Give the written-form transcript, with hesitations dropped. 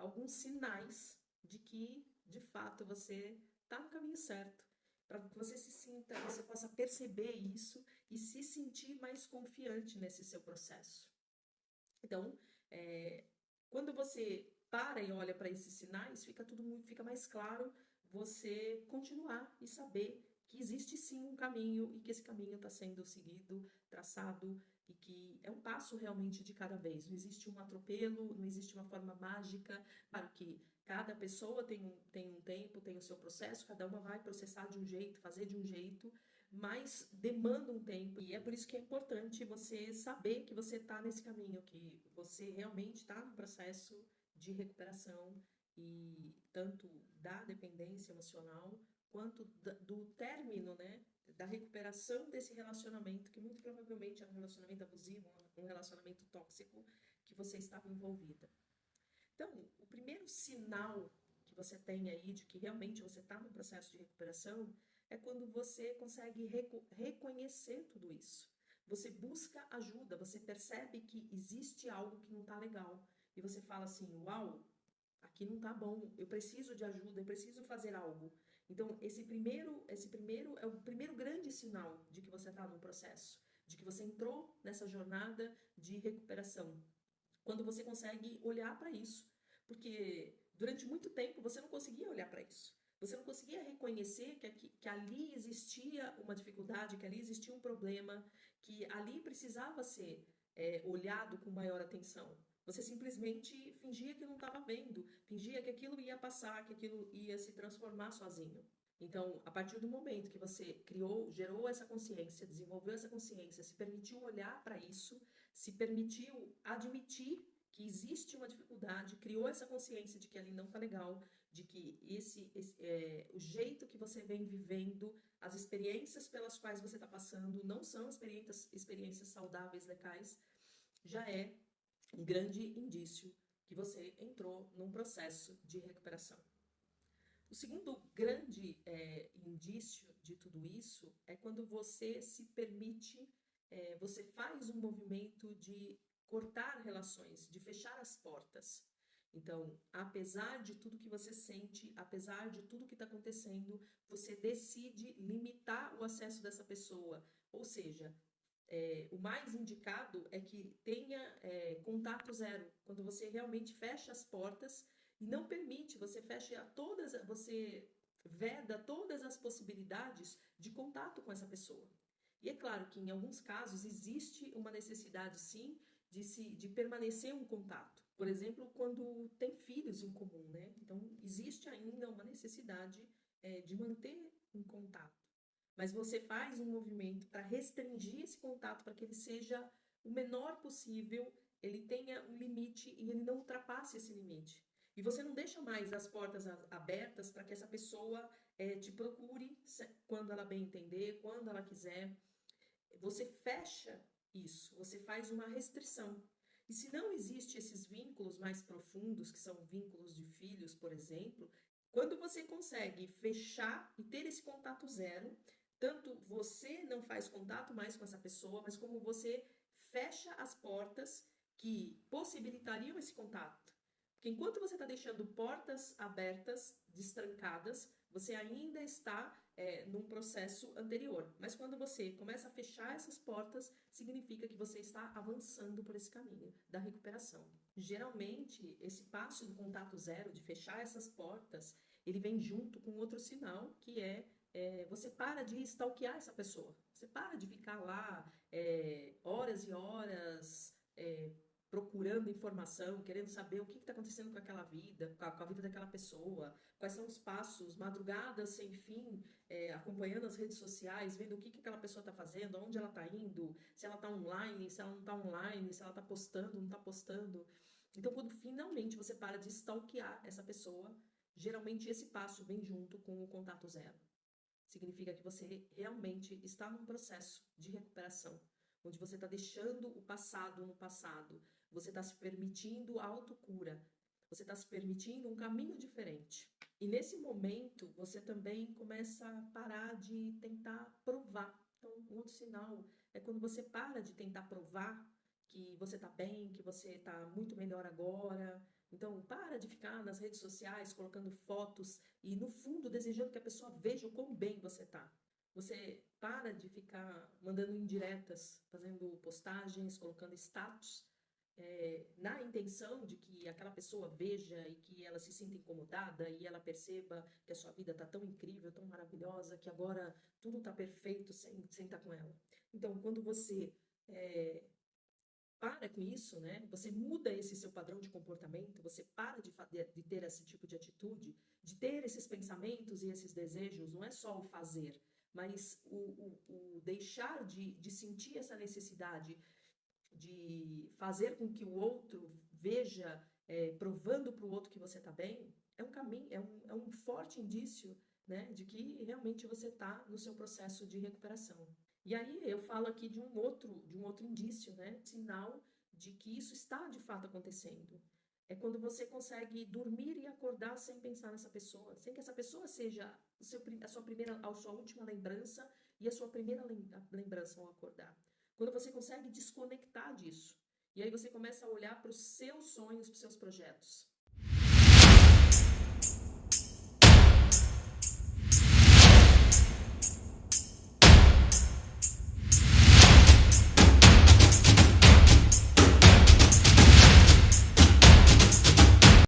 alguns sinais de que, de fato, você está no caminho certo. Para que você se sinta, você possa perceber isso e se sentir mais confiante nesse seu processo. Então, é, quando você para e olha para esses sinais, fica tudo muito, fica mais claro você continuar e saber que existe sim um caminho e que esse caminho está sendo seguido, traçado e que é um passo realmente de cada vez. Não existe um atropelo, não existe uma forma mágica. Claro que cada pessoa tem um tempo, tem o seu processo, cada uma vai processar de um jeito, fazer de um jeito, mas demanda um tempo. E é por isso que é importante você saber que você está nesse caminho, que você realmente está no processo de recuperação e tanto da dependência emocional quanto do término, né, da recuperação desse relacionamento, que muito provavelmente é um relacionamento abusivo, um relacionamento tóxico que você estava envolvida. Então, o primeiro sinal que você tem aí de que realmente você está no processo de recuperação é quando você consegue reconhecer tudo isso. Você busca ajuda, você percebe que existe algo que não está legal. E você fala assim: uau, aqui não está bom, eu preciso de ajuda, eu preciso fazer algo. Então, esse primeiro é o primeiro grande sinal de que você está no processo, de que você entrou nessa jornada de recuperação. Quando você consegue olhar para isso. Porque durante muito tempo você não conseguia olhar para isso. Você não conseguia reconhecer que ali existia uma dificuldade, que ali existia um problema, que ali precisava ser olhado com maior atenção. Você simplesmente fingia que não estava vendo, fingia que aquilo ia passar, que aquilo ia se transformar sozinho. Então, a partir do momento que você criou, gerou essa consciência, desenvolveu essa consciência, se permitiu olhar para isso, se permitiu admitir que existe uma dificuldade, criou essa consciência de que ali não está legal, de que o jeito que você vem vivendo, as experiências pelas quais você está passando não são experiências saudáveis, legais, já é um grande indício que você entrou num processo de recuperação. O segundo grande indício de tudo isso é quando você se permite, você faz um movimento de cortar relações, de fechar as portas. Então, apesar de tudo que você sente, apesar de tudo que está acontecendo, você decide limitar o acesso dessa pessoa. Ou seja, o mais indicado é que tenha contato zero, quando você realmente fecha as portas e não permite, você veda todas as possibilidades de contato com essa pessoa. E é claro que em alguns casos existe uma necessidade sim de permanecer um contato. Por exemplo, quando tem filhos em comum, né? Então existe ainda uma necessidade de manter um contato. Mas você faz um movimento para restringir esse contato, para que ele seja o menor possível, ele tenha um limite e ele não ultrapasse esse limite. E você não deixa mais as portas abertas para que essa pessoa te procure quando ela bem entender, quando ela quiser. Você fecha isso, você faz uma restrição. E se não existe esses vínculos mais profundos, que são vínculos de filhos, por exemplo, quando você consegue fechar e ter esse contato zero, tanto você não faz contato mais com essa pessoa, mas como você fecha as portas que possibilitariam esse contato. Porque enquanto você está deixando portas abertas, destrancadas, você ainda está num processo anterior. Mas quando você começa a fechar essas portas, significa que você está avançando por esse caminho da recuperação. Geralmente, esse passo do contato zero, de fechar essas portas, ele vem junto com outro sinal, que você para de stalkear essa pessoa. Você para de ficar lá horas e horas procurando informação, querendo saber o que está acontecendo com aquela vida, com a vida daquela pessoa, quais são os passos, madrugadas sem fim, acompanhando as redes sociais, vendo o que aquela pessoa está fazendo, aonde ela está indo, se ela está online, se ela não está online, se ela está postando, não está postando. Então, quando finalmente você para de stalkear essa pessoa, geralmente esse passo vem junto com o contato zero. Significa que você realmente está num processo de recuperação, onde você está deixando o passado no passado, você está se permitindo a autocura, você está se permitindo um caminho diferente. E nesse momento, você também começa a parar de tentar provar. Então, um outro sinal é quando você para de tentar provar que você está bem, que você está muito melhor agora. Então, para de ficar nas redes sociais colocando fotos e, no fundo, desejando que a pessoa veja o quão bem você tá. Você para de ficar mandando indiretas, fazendo postagens, colocando status, na intenção de que aquela pessoa veja e que ela se sinta incomodada e ela perceba que a sua vida tá tão incrível, tão maravilhosa, que agora tudo tá perfeito sem estar com ela. Então, quando você para com isso, né? Você muda esse seu padrão de comportamento, você para de ter esse tipo de atitude, de ter esses pensamentos e esses desejos, não é só o fazer, mas o deixar de sentir essa necessidade de fazer com que o outro veja, provando para o outro que você está bem, é um caminho, é um forte indício, né, de que realmente você está no seu processo de recuperação. E aí eu falo aqui de um outro indício, né, sinal de que isso está de fato acontecendo. É quando você consegue dormir e acordar sem pensar nessa pessoa, sem que essa pessoa seja a sua última lembrança e a sua primeira lembrança ao acordar. Quando você consegue desconectar disso. E aí você começa a olhar para os seus sonhos, para os seus projetos.